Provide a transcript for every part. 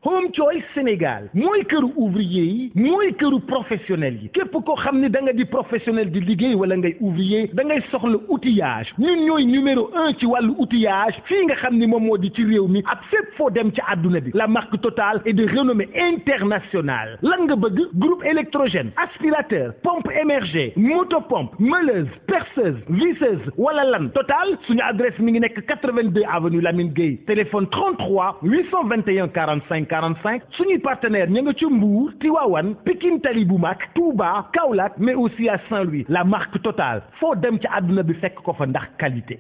Home Choice Sénégal mooy këru ouvrier yi mooy këru professionnel yi képp koo xam ne da nga di professionnel di liggéey wala ngay ouvrier da ngay soxla outillage ñun ñooy numéro 1 ci wàllu outillage fii nga xam ni moom moo di ci réew mi ak fépp foo dem ci àdduna bi la marque Total est de renommée internationale lan nga bëgg groupe électrogène aspirateur pompe émergée motopompe meuleuse perceuse visseuse wala lan Total suñu adresse mi ngi nekk 82 avenue Lamine Gueye téléphone 33 821 45 45 suñuy partenaire ña nga ci Mbour Tivaouane Pikine Tali bu mag Touba Kaolack mais aussi à Saint-Louis la marque Total foo dem ci àdduna bi fekk ko fa ndax qualité.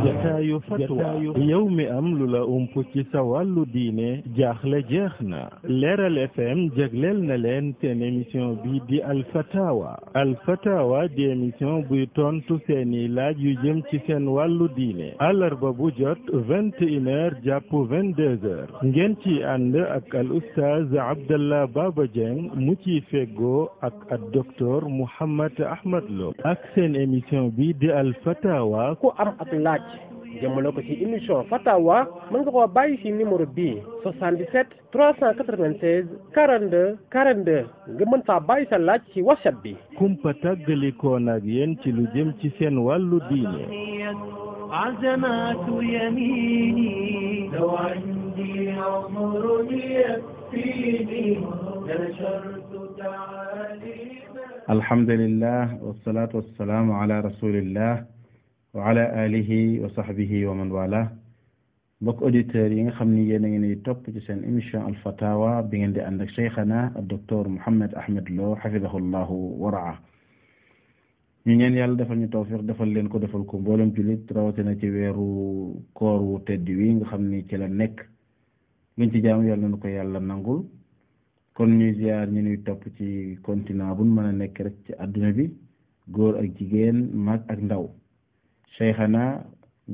jataayu fatwa yow mi am lu la ump ci sa wàllu diine jaaxle jeex na Leeral FM jagleel na leen seen émission bi di Alfatawa di émission buy tontu seeni laaj yu jëm ci seen wàllu diine àllarba bu jot 21h jàpp 22h ngeen ci ànd ak al oustaz Abdallah Baba Dieng mu ciy feggoo ak docteur Mouhammad Ahmad Lo ak seen émission bi di Alfatawa. ku am ak laaj jëmale ko ci émission Fatawa mën nga koo bàyyi ci numéro bii 77 396 42 42 nga mën faa bàyyi sa laaj ci WhatsApp bi. kumpa tàggalikoon ak yéen ci lu jëm ci seen wàllu diine. عزمات يميني لو عندي عمر يكفيني نشرت تعاليم. الحمد لله والصلاة والسلام على رسول الله وعلى آله وصحبه ومن والاه. mbokk auditeurs yi nga xam ni yéen a ngi ni topp ci seen émission Al Fatawa bi ngeen di ànd ak cheikhana ak docteur Mouhammad Ahmad Lo hafidahullahu wa raa. ñu ñeen yàlla defal ñu tawfiq defal leen ko defal ko mboolem jullit rawatina ci weeru koor wu tedd wi nga xam ni ci la nekk luñ ci jaamu yàlla na ko yàlla nangul kon ñuy ziar ñu ñuy topp ci continent buñ mën a nekk rek ci adduna bi góor ak jigéen mag ak ndaw cheikhana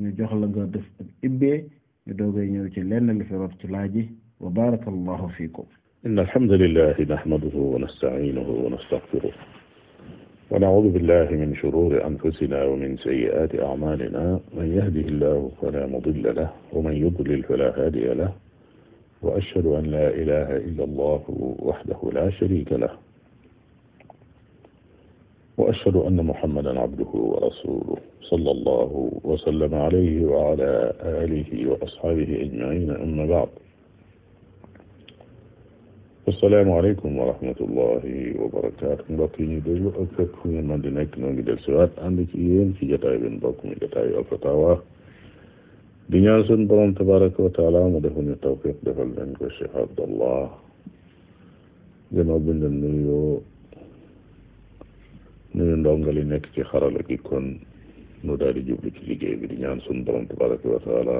ñu jox la nga def ak ibbee ñu doogay ñëw ci lenn li fi rot ci laaji wa barakallahu fiikum. inna alhamdulillahi nahmaduhu wa nasta'inuhu wa nastaghfiruh ونعوذ بالله من شرور أنفسنا ومن سيئات أعمالنا من يهده الله فلا مضل له ومن يضلل فلا هادي له وأشهد أن لا إله إلا الله وحده لا شريك له وأشهد أن محمدا عبده ورسوله صلى الله وسلم عليه وعلى آله وأصحابه أجمعين أما بعد assalaamu aleykum wa rahmatullahi wa barakaatu mbokk yi ñu déglu ak fépp fu ngeen mën di nekk noo ngi del siwaat ànd ci yéen ci jotaay bi mbokk mi jotaayu Al Fatawa di ñaan sun borom tabaraka wa taala mu defal ñu tawfiq defal leen ko Cheikh Abdallah gannaaw bi leen nuyu ndongali nekk ci xarala gi kon nu daal di jublu ci liggéey bi di ñaan sun borom tabaraka wa taala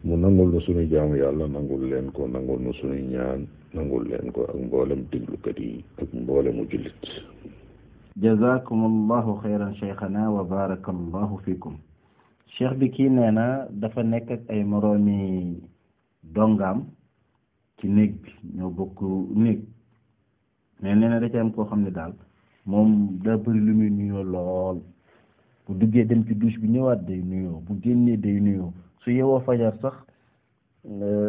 mu nangul nu suñu jaamu yàlla nangul leen ko nangul nu suñu ñaan nangul leen ko ak mboolem déglukat yi ak mboolemu jullit. jazakumullahu xayran cheikhana wa barakallahu fikum. cheikh bi kii nee na dafa nekk ak ay moroomi dongaam ci néeg bi ñoo bokk néeg mais nee na da ci am koo xam ne daal moom daa bëri lu muy nuyoo lool bu duggee dem ci douche bi ñëwaat day nuyoo bu génnee day nuyoo su yeewoo fajar sax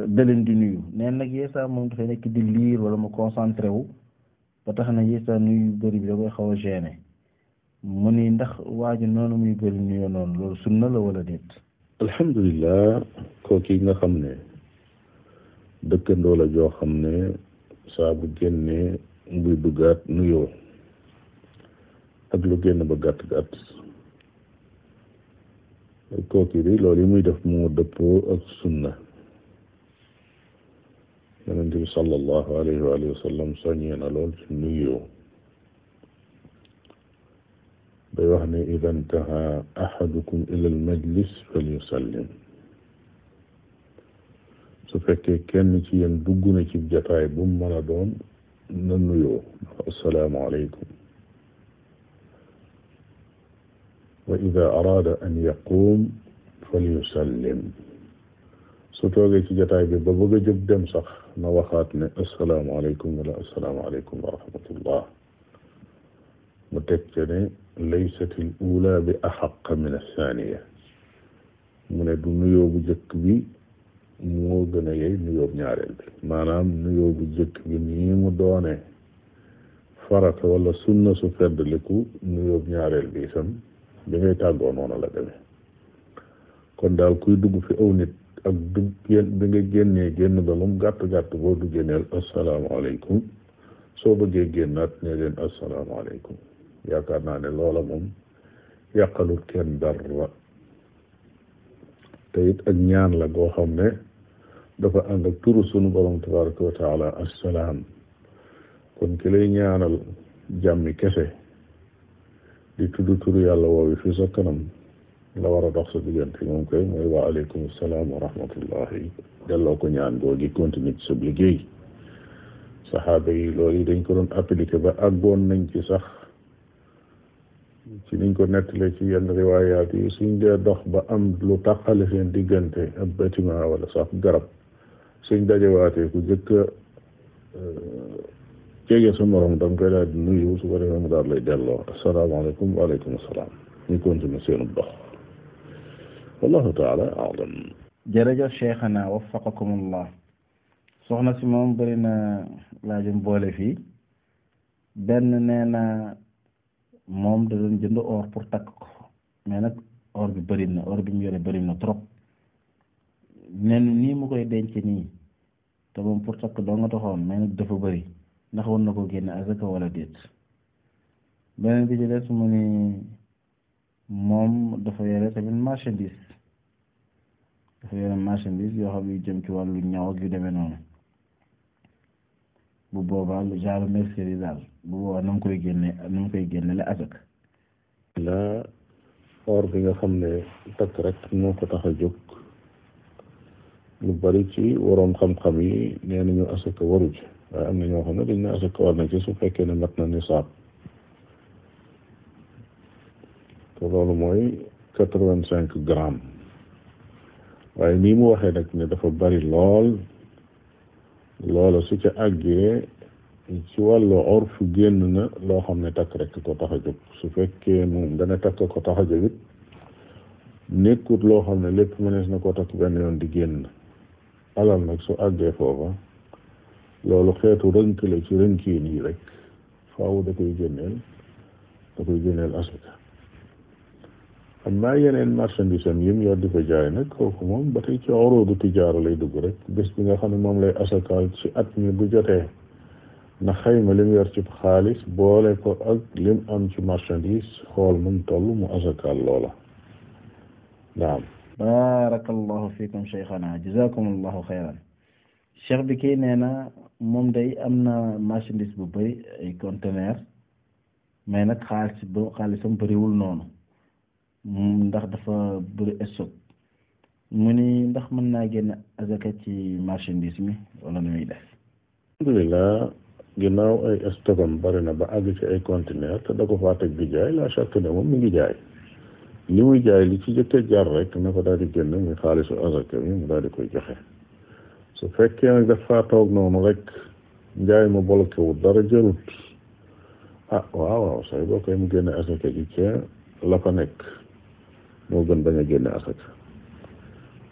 da leen di nuyu neen nag yeesa moom dafay nekk di liir wala mu concentré wu ba tax na yeesa nuyu bëri bi da koy xaw a gêné mu ni ndax waa ji noonu muy bëri nuyoo noonu loolu sunna la wala déet. alhamdulilah kooki nga xam ne dëkkandoo la joo xam ne saa bu génnee buy duggaat nuyoo ak lu génn ba gàtt gàtt kooki bi loolu yi muy def mu dëppoo ak sunna yonent bi sallallahu alayhi wa sallam soññee na lool ci nuyoo day wax ne ida intaha ahadukum ila al majlis falyusallim su fekkee kenn ci yéen dugg na ci jataay bu mu mën a doon na nuyoo assalaamu alaykum wa ida araada an yaquum falyusallim su toogee ci jotaay bi ba bëgg a jóg dem sax na waxaat ne assalaamu aleykum wala assalaamu aleykum wa rahmatullah mu teg ca ne laysat al ula bi axaqa min althaniya mu ne du nuyoo bu jëkk bi moo gën a yey nuyóob ñaareel bi maanaam nuyóo bu jëkk bi nii mu doone farata wala sunna su feddliku nuyóob ñaareel bi itam bi ngay tàggoo noonu la demee kon daal kuy dugg fi aw nit ak dugg bi nga génnee génn ba mu gàtt-gàtt boo duggee neel asalaamaaleykum soo bëggee génnaat ne leen asalaamaaleykum yaakaar naa ne loola moom yàqalut kenn dara te it ak ñaan la goo xam ne dafa ànd ak turu sunu borom tabaraka wa taala assalaam kon ki lay ñaanal jàmmi kese di tudd turu yàlla woowi fi sa kanam la war a dox sa diggante moom koy mooy wa aleykum salaam wa rahmatullahi delloo ko ñaan googi continue ci sa liggéey saxaaba yi loolu yi dañ ko doon appliqué ba àggoon nañ ci sax ci niñ ko nettalee ci yenn riwaayaat yi suñ dee dox ba am lu tàqale seen diggante ab bâtiment wala sax garab suñ dajewaatee ku jëkk jege sa morom da nga koy daal di nuyu su ko defee mu daal lay delloo asalaamaaleykum waaleykum salaam ñu continue seenu dox wallahu taala alam. jërëjëf cheikhana waffaqakumullah. soxna si moom bëri na laajum boole fii benn nee na moom da doon jënd or pour takk ko mais nag or bi bëri na or bi mu yore bëri na trop nen nii mu koy denc nii te moom pour takk doo nga taxoon mais nag dafa bëri ndax war na ko génne azaka wala déet beneen bi ci des mu ni moom dafa yore tamit marchandise yoo xam yu jëm ci wàllu ñaw ak yu demee noonu bu boobaa lu genre mercerie daal bu boobaa na mu koy génne la azaka la or bi nga xam ne takk rek moo ko tax a jóg lu bari ci waroom xam-xam yi nee nañu asaka waru ci waaye am na ñoo xam ne dañ ne asaka war na ci su fekkee ne mat na nisaab te loolu mooy 85 grammes waaye nii mu waxee nag ne dafa bari lool loola su ca àggee ci wàllu orfu génn na loo xam ne takk rek ko tax a jóg su fekkee moom dana takk ko tax a jóg it nekkut loo xam ne lépp mënees na koo takk benn yoon di génn alal nag su àggee foofa loolu xeetu rënk la ci rënkiin yi rek faaw da koy génneel asaka am naa yeneen marchandise am yim yor di ko jaay nag kooku moom ba tey ci uruudu tijaara lay dugg rek bés bi nga xam ne moom lay asakaal ci at mi bu jotee na xayma lim yor ci xaalis boole ko ak lim am ci marchandise xool mu toll mu asakaal loola naam. barakallahu fiikum cheikhana jazakumullahu xayran. cheikh bi kii nee na moom day am na marchandise bu bëri ay conteneur mais nag xaalisam bëriwul noonu ndax dafa bëri stock mu ni ndax mën naa génn azaka ci marchandise mi wala nu muy def. alhamdulilah ginnaaw ay stockam bari na ba àgg ci ay conteneur te da ko faa teg di jaay la chaque ne moom mi ngi jaay li muy jaay li ci jëkk jar rek na ko daal di génn muy xaalisu azaka mi mu daal di koy joxe su fekkee nag dafa toog noonu rek njaay ma bloqué wu dara jërut waaw say boo koy mu génne azaka ji ca la fa nekk moo gën bañ a génne asaka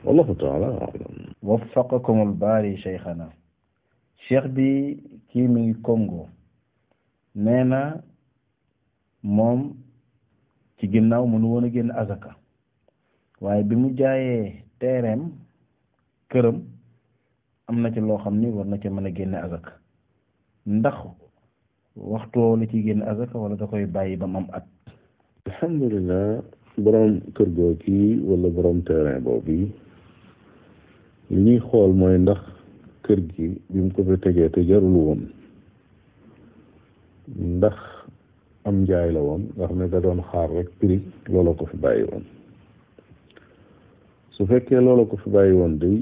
wallahu taala alam. waffaqakumul baari cheikhana. cheikh bi kii mi ngi Congo nee na moom ci ginnaaw mënu woon a génn azaka waaye bi mu jaayee teereem këram am na ci loo xam ni war na ca mën a génne azaka ndax waxtu woo la ciy génne azaka wala da koy bàyyi ba mu am at. alhamdulilah borom kër googu wala borom terrain boobu li ñuy xool mooy ndax kër gi bi mu ko fi tegee te jarul woon ndax am njaay la woon nga xam ne da doon xaar rek prix loola ko fi bàyyi woon su fekkee loola ko fi bàyyi woon day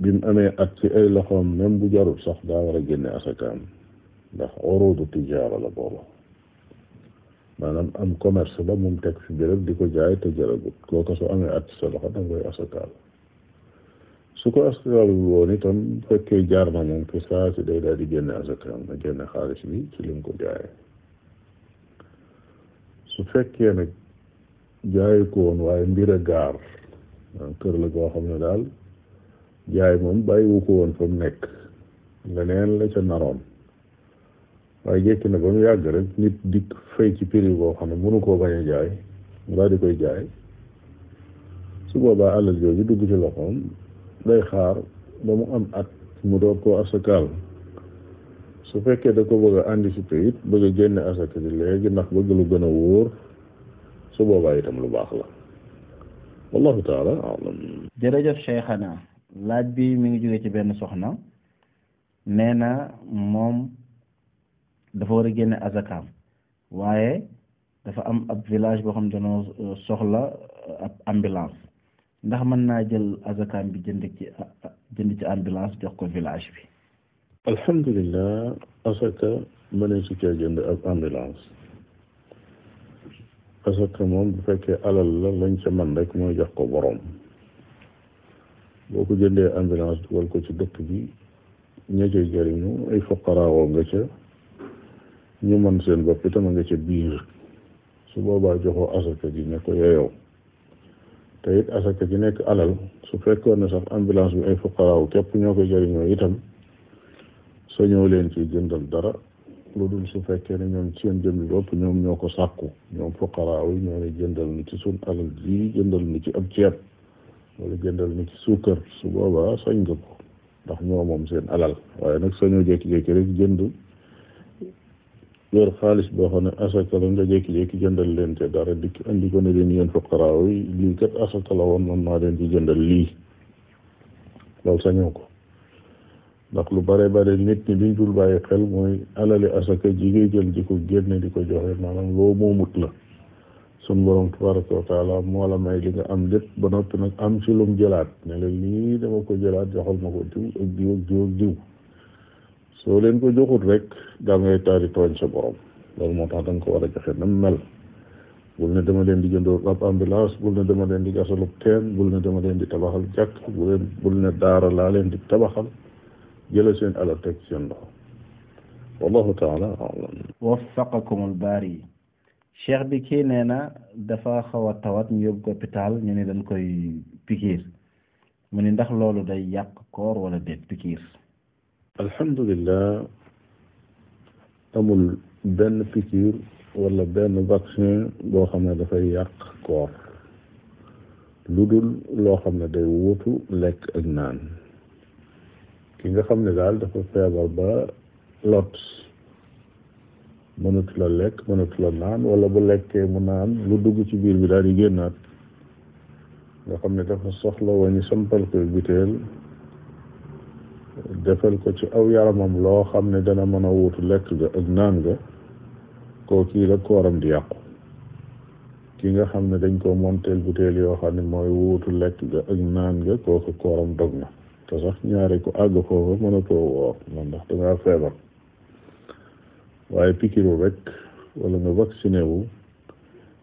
bi mu amee at ci ay loxoom même bu jarul sax daa war a génne asakaam ndax uruudu tijaara la booba maanaam am commerce la moom teg fi béréb di ko jaay te jaragut kooku su amee at ci sa loxo da nga koy asakaal su ko asakaalul woon itam bu fekkee jaar na moom fi saa si day daal di génne asakaam na génne xaalis bi ci lim ko jaayee su fekkee nag jaayi ko woon waaye mbir a gaar kër la goo xam ne daal jaay moom bàyyiwu ko woon fa mu nekk leneen la ca naroon waaye jekki na ba mu yàgg rek nit dikk fay ci prix boo xam ne mënu koo bañ a jaay mu daal di koy jaay su boobaa alal jooju dugg ci loxoom day xaar ba mu am at mu door koo asakaal su fekkee da ko bëgg a anticiper it bëgg a génne asaka ji léegi ndax bëgg lu gën a wóor su boobaa itam lu baax la wallahu taala alam. jërëjëf Cheikhana laaj bi mi ngi jóge ci benn soxna nee na moom dafa war a génne azakaam waaye dafa am ab village boo xam ne dañoo soxla ab ambulance ndax mën naa jël azakaam bi jënd ci ambulance jox ko village bi. alhamdulilah asaka mënee su cee jënd ab ambulance asaka moom bu fekkee alal la lañ ca man rek mooy jox ko borom boo ko jëndee ambulance dugal ko ci dëkk bi ña cay jëriñu ay fuqaraawoo nga ca ñu mën seen bopp itam nga ca biir su boobaa joxoo asaka ji ne ko yeyoo te it asaka ji nekk alal su fekkoon ne sax ambulance bi ay fuqaraaw képp ñoo koy jëriñoo itam sañoo leen ci jëndal dara lu dul su fekkee ne ñoom seen jëmmi bopp ñoom ñoo ko sàkku ñoom fuqaraaw yi ñoo ne jëndal ni ci sun alal ji jëndal ni ci ab ceeb wala jëndal ni ci suukar su boobaa sañ nga ko ndax ñoo moom seen alal waaye nag sañoo jékki-jékki rek jënd yor xaalis boo xam ne asaka la nga jékki-jékki jëndal leen te dara dikk andi ko ne leen yéen fuqaraaw yi lii kat asaka la woon man maa leen ci jëndal lii loolu sañoo ko ndax lu bare bare nit ñi duñ dul bàyyi xel mooy alali asaka ji ngay jël di ko génne di ko joxe maanaam loo moomut la sun borom tabaraka wa taala moo la may li nga am lépp ba noppi nag am ci lum jëlaat ne la lii dama ko jëlaat joxal ma ko diw ak diw ak diw ak diw soo leen ko joxut rek daa ngay taari tooñ sa borom loolu moo tax da nga ko war a joxe nam mel bul ne dama leen di jëndoo ab ambulance bul ne dama leen di gasalub teen bul ne dama leen di tabaxal jàkk bul ne daara laa leen di tabaxal jëla seen alal teg seen loxo wallahu taala alam. waffaqakumul baari cheikh bi kii nee na dafa xaw a tawat ñu yóbbu ko hôpital ñu ne dañ koy pikiir mu ni ndax loolu day yàq koor wala déet pikiir. alhamdulillah amul benn pikiir wala benn vaccin boo xam ne dafay yàq koor lu dul loo xam ne day wuutu lekk ak naan ki nga xam ne daal dafa feebar ba lot mënut la lekk mënut la naan wala bu lekkee mu naan lu dugg ci biir bi daal di génnaat nga xam ne dafa soxla wañu sampal ko biteel defal ko ci aw yaramam loo xam ne dana mën a wuutu lekk ga ak naan ga koo kii la kooram di yàqu ki nga xam ne dañ ko monteel biteel yoo xam ne mooy wuutu lekk ga ak naan ga kooku kooram dog na te sax ñaari ko àgg foofu mënatoo woor man ndax dangaa feebar waaye pikiru rek wala nga vacciné wu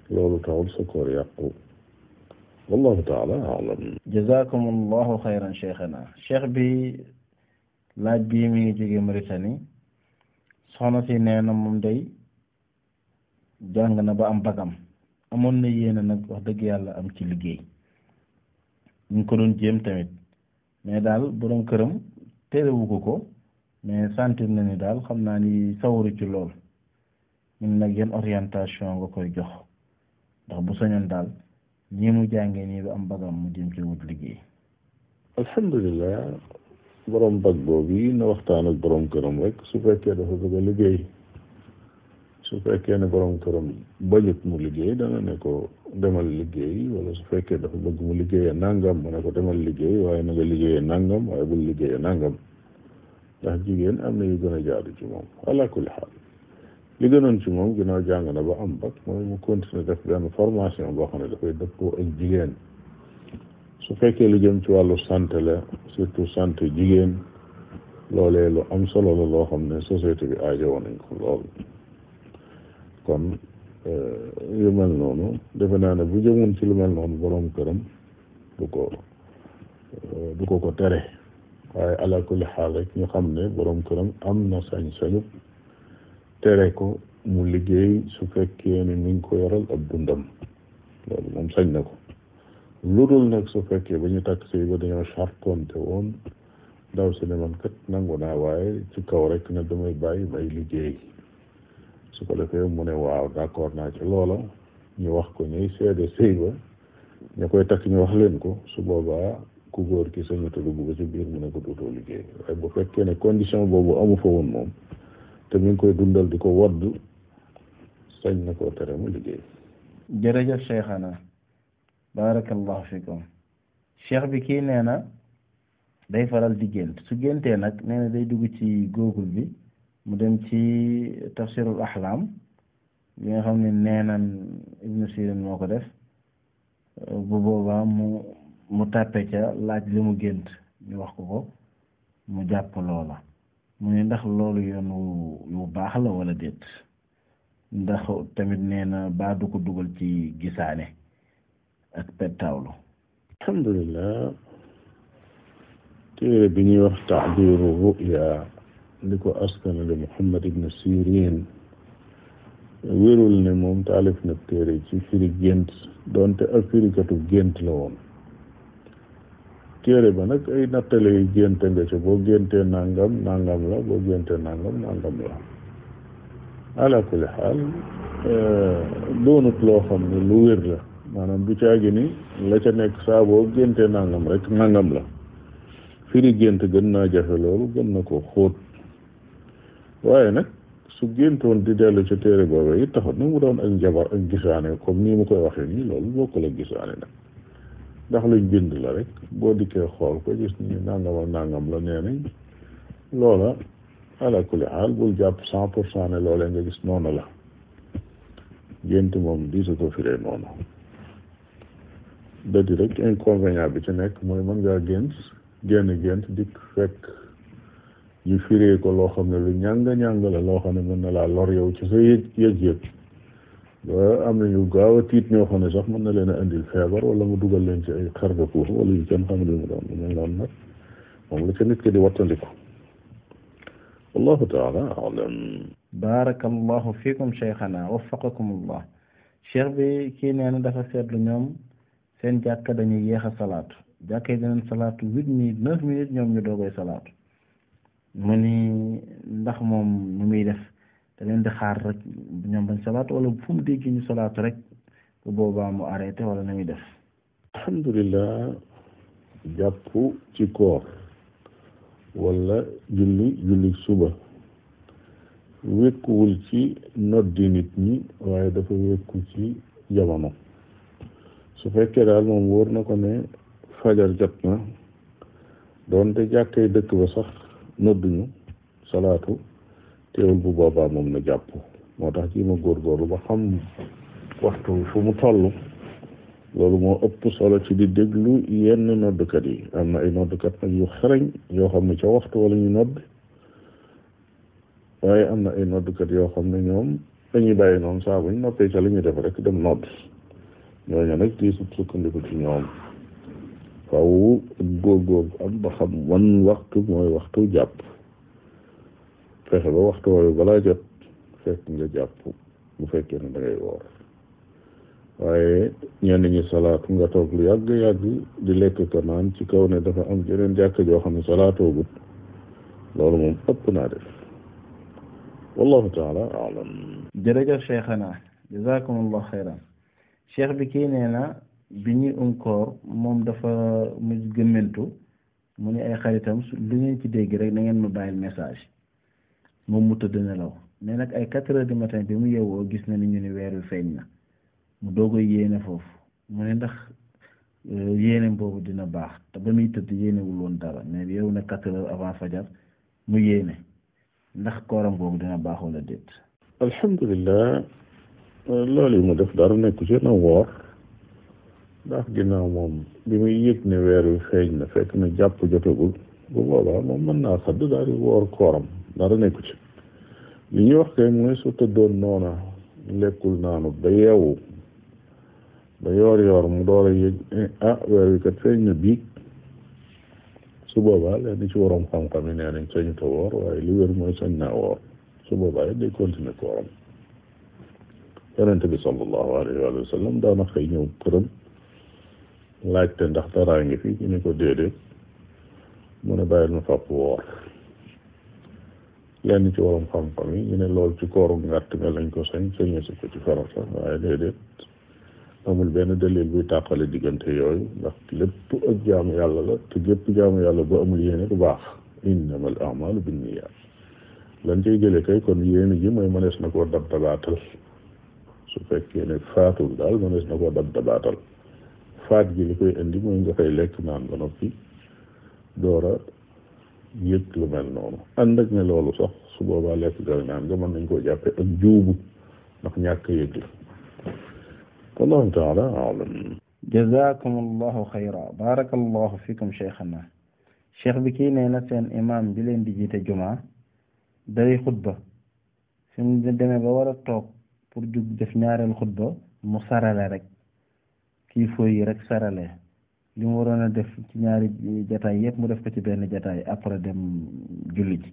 loolu taxul sa koor yàqu wallahu taala alam. jazakumullahu xayran cheikhana cheikh bi laaj bii mi ngi jóge Mauritanie soxna si nee na moom day jàng na ba am bagam amoon na yéene nag wax dëgg yàlla am ci liggéey ñu ngi ko doon jéem tamit mais daal borom këram terewu ko mais sentir na ni daal xam naa ni sawaru ci lool ñun nag yan orientation nga koy jox ndax bu soñoon daal ñii mu jàngee nii ba am bagam mu jëm ci wut liggéey. alhamdulilah borom bag boobu yi na waxtaan ak borom këram rek su fekkee dafa bëgg a liggéey su fekkee ne borom këram bañut mu liggéey dana ne ko demal liggéey wala su fekkee dafa bëgg mu liggéeyee nangam mu ne ko demal liggéey waaye na nga liggéeyee nangam waaye bul liggéeyee nangam ndax jigéen am na yu gën a jaadu ci moom ala kulli xaal li gënoon ci moom ginnaaw jàng na ba am bac mooy mu continuer def benn formation boo xam ne dafay dëppoo ak jigéen su fekkee lu jëm ci wàllu santé la surtout santé jigéen loolee lu am solo la loo xam ne société bi aajowoo nañ ko lool kon yu mel noonu defe naa ne bu jëmoon ci lu mel noonu borom këram du ko tere waaye ala kulli xaal rek ñu xam ne borom këram am na sañ-sañu tere ko mu liggéey su fekkee ne mi ngi ko yoral ab dundam loolu moom sañ na ko lu dul nag su fekkee ba ñu takk sëy ba dañoo chartonte woon ndaw si ne man kat nangu naa waaye ci kaw rek ne damay bàyyi may liggéey su ko defee mu ne waaw d'accord naa ci loola ñu wax ko ñuy seede sëy ba ña koy takk ñu wax leen ko su boobaa ku góor ki sañu te dugg ba ci biir mu ne ko dootoo liggéey waaye bu fekkee ne condition boobu amu fa woon moom te mi ngi koy dundal di ko wodd sañ na koo tere mu liggéey. jërëjëf Cheikhana barakallahu fikum cheikh bi kii nee na day faral di gént su géntee nag nee na day dugg ci Google bi mu dem ci tafsirul ahlam bi nga xam ne neenan Ibnu Sirin moo ko def bu boobaa mu tàppe ca laaj li mu gént ñu wax ko mu jàpp loola mu ne ndax loolu yoon wu baax la wala déet ndax tamit nee na baa du ko dugal ci gisaane ak pettawlu. alhamdulillah téere bi ñuy wax ta'biru ru'ya li ko askanale Muhammad ibn Sirin wérul ne moom taalif na téere ci firi gént doonte ak firikatu gént la woon téere ba nag ay nattale yu génte nga ca boo géntee nangam nangam la boo géntee nangam nangam la ala kulli xaal doonut loo xam ne lu wér la maanaam du caagi ni la ca nekk saa boo géntee nangam rek nangam la firi gént gën naa jafe loolu gën na ko xóot waaye nag su géntoon di dellu ca téere booba it taxut na mu doon ak njabar ak gisaane comme nii mu koy waxee nii loolu bokkul ak gisaane nag ndax luñ bind la rek boo dikkee xool ko gis ni nangam ak nangam la nee nañ loola ala kulli xaal bul jàpp 100% ne loolee nga gis noonu la gént moom di su ko firee noonu da di rek inconvénient bi ci nekk mooy mën ngaa gént dikk fekk ñu firee ko loo xam ne lu ñàng la loo xam ne mën na laa lor yow ci sa yëg-yëg ba am nañu gaaw a tiit ñoo xam ne sax mën na leen a indil feebar wala mu dugal leen ci ay xargapuur wala yu kenn xam ne mu doon mel noonu nag moom la ca nit ki di wattandiku wallahu taala alam. barakallahu fikum cheikhana waffaqakumullah cheikh bi kii nee na dafa seetlu ñoom seen jàkka dañuy yéex a salaatu jàkka yi dinañ salaatu 8 minutes 9 minutes ñoom ñu doogoy salaatu mu ni ndax moom nu muy def da leen di xaar rek ñoom bañ salaatu wala fu mu dégg ñu salaatu rek bu boobaa mu arrêté wala nu muy def. alhamdulilah jàpp ci koor wala julli suba wékkuwul ci noddi nit ñi waaye dafa wékku ci jamono su fekkee daal moom wóor na ko ne fajar jot na doonte jàkkee dëkk ba sax nodduñu salaatu teewul bu boobaa moom na jàpp moo tax ci ma góorgóorlu ba xam waxtu fu mu toll loolu moo ëpp solo ci di déglu yenn noddukat yi am na ay noddukat nag yu xereñ yoo xam ne ca waxtu wala ñu nodd waaye am na ay noddukat yoo xam ne ñoom dañuy bàyyi noonu saa buñ noppee ca li ñu def rek dem nodd ñooñu nag di sukkandiku ci ñoom faw góorgóor am ba xam wan waxtu mooy waxtu jàpp fexe ba waxtu woowu balaa jot fekk nga jàpp bu fekkee ne da ngay woor waaye ñenn ñi salaatu nga toog lu yàgg di lekk ko naan ci kaw ne dafa am jeneen jàkk joo xam ne salaatoogut loolu moom ëpp naa def wallahu taala alam. jërëjëf cheikhana jazakumullah xayran cheikh bi kii nee na bi ñuy koor moom dafa mu gëmmentu mu ni ay xaritam lu ngeen ci dégg rek na ngeen ma bàyyil message moom mu tëdd nelaw mais nag ay 4 heures du matin bi mu yeewoo gis na ni ñu ni weer wi feeñ na mu doogoy yéene foofu mu ne ndax yéene boobu dina baax te ba muy tëdd yéenewul woon dara mais yeewu na 4 heures avant fajar mu yéene ndax kooram boobu dina baax wala déet. alhamdulilah loolu yi mu def dara nekku ci na woor ndax ginnaaw moom bi muy yëg ne weer wi feeñ na fekk na jàpp jotagul bu boobaa moom mën naa xadd daal di woor kooram dara nekku ci li ñuy wax kay mooy su tëddoon noona lekkul naanut ba yeewu ba yoor mu door a yëg weer wi kat feeñ na biig su boobaa leen ci waroom xam-xam yi nee nañ sañu ta woor waaye li wér mooy sañ naa woor su boobaa it day continuer kooram yonente bi sallallahu alayhi wa sallam daana xëy ñëw këram laajte ndax daraa ngi fi ñu ne ko déedéet mu ne bàyyil ma fàpp woor lenn ci waroom xam-xam yi ñu ne lool ci kooru ngàtt nga lañ ko sañee si ko ci farata waaye déedéet amul benn dalil buy tàqale diggante yooyu ndax lépp ak jaamu yàlla la te gépp jaamu yàlla bu amul yéene du baax innamal a'malu binniyaat lan cay jële kay kon yéene ji mooy mënees na koo dab dabaatal su fekkee ne faatul daal mënees na koo dab dabaatal faat gi li koy indi mooy nga fay lekk naan ba noppi doora yëg lu mel noonu ànd ak ne loolu sax su boobaa lekk gal naan nga mën nañ koo jàppe ak juubu ndax ñàkk yëg la wallahu taala alam jazakum allahu xayra barakallahu fikum cheikhana cheikh bi kii nee na seen imam bi leen di jiite juma day xutba fi mu demee ba war a toog pour jug def ñaareel xutba mu sarale rek kii fooy yi rek sarale li mu waroon a def ci ñaari jataay yëpp mu def ko ci benn jataay après dem julli ji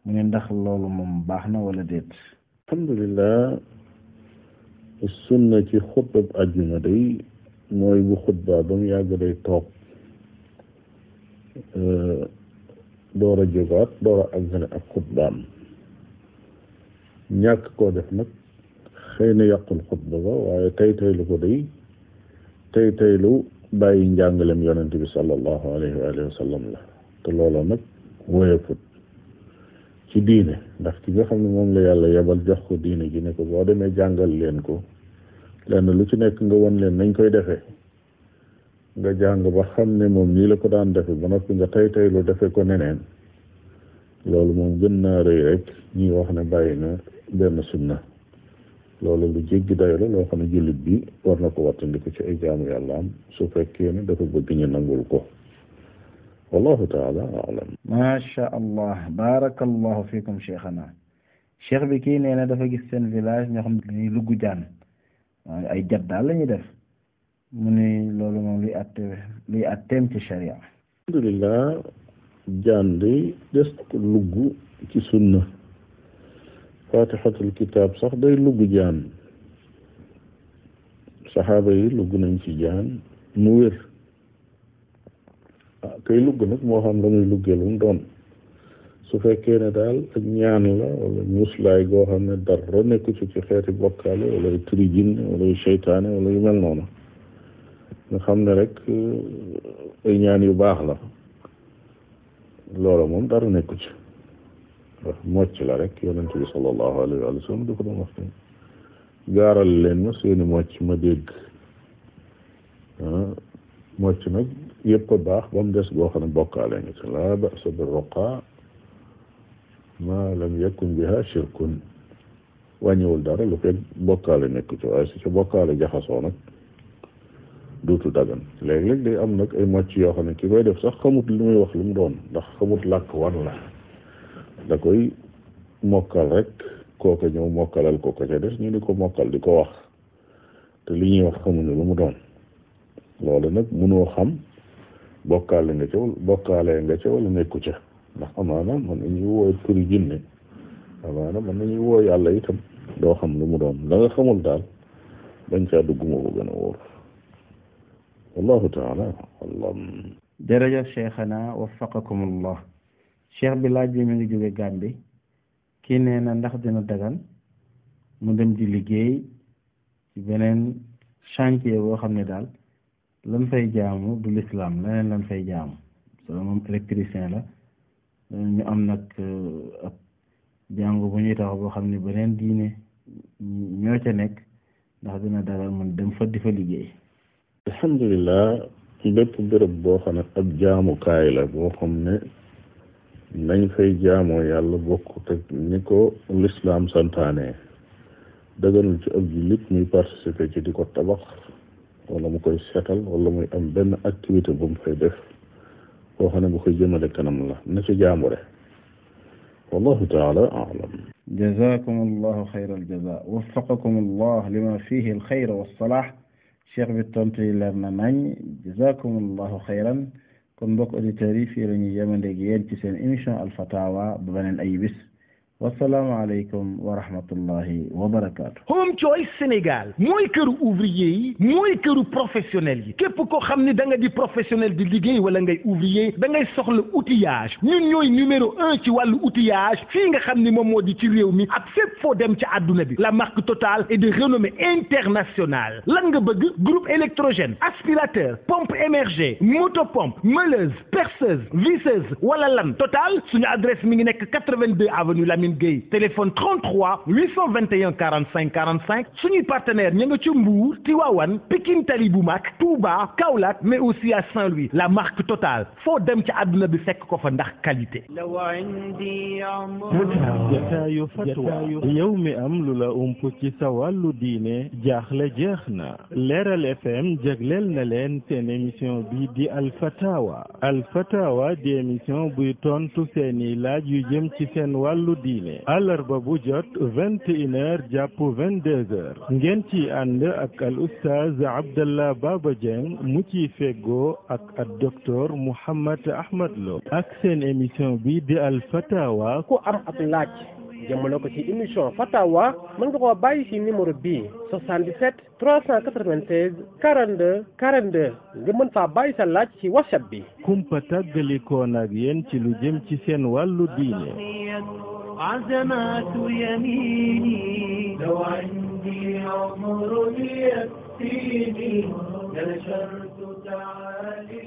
mu ne ndax loolu moom baax na wala déet. alhamdulillah sunna ci xutbab ajjuma day mooy bu xutba ba mu yàgg day toog door a jógaat door a àggale ak xutbaam ñàkk koo def nag xëy na yàqul xutba ba waaye taylu ko day taylu bàyyi njàngalem yonente bi sallallahu alayhi wa sallam la te looloo nag woyefut ci diine ndax ki nga xam ne moom la yàlla yebal jox ko diine ji ne ko boo demee jàngal leen ko lenn lu ci nekk nga won leen nañ koy defee nga jàng ba xam ne moom nii la ko daan defe ba noppi nga taylu defe ko neneen loolu moom gën naa rëy rek ñuy wax ne bàyyi na benn sunna loolu lu jéggi dayo la loo xam ne jullit bi war na ko wattandiku ci ay jaamu yàlla am su fekkee ne dafa bëgg ñu nangul ko wallahu taala alam macha allah barakallahu fikum cheikhana cheikh bi kii nee na dafa gis seen village ñoo xam ne dañuy lugg jaan ay jat daal la ñuy def mu ne loolu moom luy atteem ci sharia. alhamdulillah jaan di des ko lugg ci sunna fatihatul kitab sax day lugg jaan saxaaba yi lugg nañ ci jaan mu wér kay lugg nag moo xam la muy luggee lu mu doon su fekkee ne daal ak ñaan la wala muslaay goo xam ne dara nekku ci xeeti bokkaale wala yu turi jinne wala yu seytaane wala yu mel noonu nga xam ne rek ay ñaan yu baax la loola moom dara nekku ci ndax mocc la rek yonent bi sallallahu alayhi wa sallam dafa doon wax ne gaaral leen ma seeni mocc ma dégg mocc nag yëpp a baax ba mu des boo xam ne bokkaale nga ci laa ba'sa bir ruqa ma lam yakun biha shirkun wàññiwul dara lu fekk bokkaale nekku ci waaye su ci bokkaale jaxasoo nag duutu dagan léeg-léeg day am nag ay mocc yoo xam ne ki koy def sax xamut li muy wax lu mu doon ndax xamut làkk wan la da koy mokkal rek kooka ñëw mokkalal ko ca des ñu di ko mokkal di ko wax te li ñuy wax xamuñu lu mu doon loolu nag mënoo xam bokkaale nga ca wala nekku ca ndax amaana mën nañuy woo turi jinne amaana mën nañuy woo yàlla itam doo xam lu mu doon la nga xamul daal bañ caa dugg moo ko gën a wóor wallahu taala alam jërëjëf cheikhana waffaqakumullah cheikh bi laaj bi mi ngi jóge Gàmbi kii nee na ndax dina dagan mu dem di liggéey ci beneen chantier boo xam ne daal lan fay jaamu du l'islam leneen lan fay jaamu soo moom électricien la ñu am nag ab jàngu bu ñuy tax boo xam ne beneen diine ñoo ca nekk ndax dina dagan mun dem fa di fa liggéey. alhamdulilah bépp béréb boo xam ne ab jaamukaay la boo xam ne nañ fay jaamoo yàlla bokkut ak ni ko l'islam santaane daganul ci ab jullit muy participer ci di ko tabax wala mu koy seetal wala muy am benn activité bu mu fay def boo xam ne bu koy jëmale kanam la na ci jaamure wallahu taala a'lam jazakum allahu xayra aljaza waffaqakum allah lima fihi alxayr wassalah cheikh bi tontu yi leer na nañ jazakum allahu xayran kon mbokk auditeurs yi fii la ñuy yemandeeg yéen ci seen émission alfatawa ba beneen ay bis wassalaamu aleykum wa rahmatullahi wa barakaatu. Home Choice Sénégal mooy këru ouvrier yi mooy këru professionnel yi képp koo xam ni da nga di professionnel di liggéey wala ngay ouvrier da ngay soxla outillage ñun ñooy numéro 1 ci wàllu outillage fii nga xam ni moom moo di ci réew mi ak fépp foo dem ci àdduna bi la marque Total est de renommée internationale lan nga bëgg groupe électrogène aspirateur pompe émergée motopompe meuleuse perceuse visseuse wala lan Total suñu adresse mi ngi nekk 82 avenue Lamine Gueye téléphone 33 821 45 45 suñuy partenaire ña nga ci Mbour Tivaouane Pikine Tali bu mag Touba Kaolack mais aussi à Saint-Louis la marque Total foo dem ci àdduna bi fekk ko fa ndax qualité. jataayu fatwa yow mi am lu la ump ci sa wàllu diine jaaxle jeex na Leeral FM jagleel na leen seen émission bi di Alfatawa di émission buy tontu seeni laaj yu jëm ci seen wàllu diine àllarba bu jot 21h jàpp 22h ngeen ci ànd ak al oustaz Abdallah Baba Dieng mu ciy feggoo ak docteur Mouhammad Ahmad Lo ak seen émission bi di Alfatawa ku am ab laaj jëmale ko ci émission Fatawa mën nga koo bàyyi ci numéro bii 77 396 42 42 nga mën faa bàyyi sa laaj ci WhatsApp bi. kumpa tàggalikoon ak yéen ci lu jëm ci seen wàllu diine. عزمات يميني لو عندي عمر يكفيني لنشرت تعالي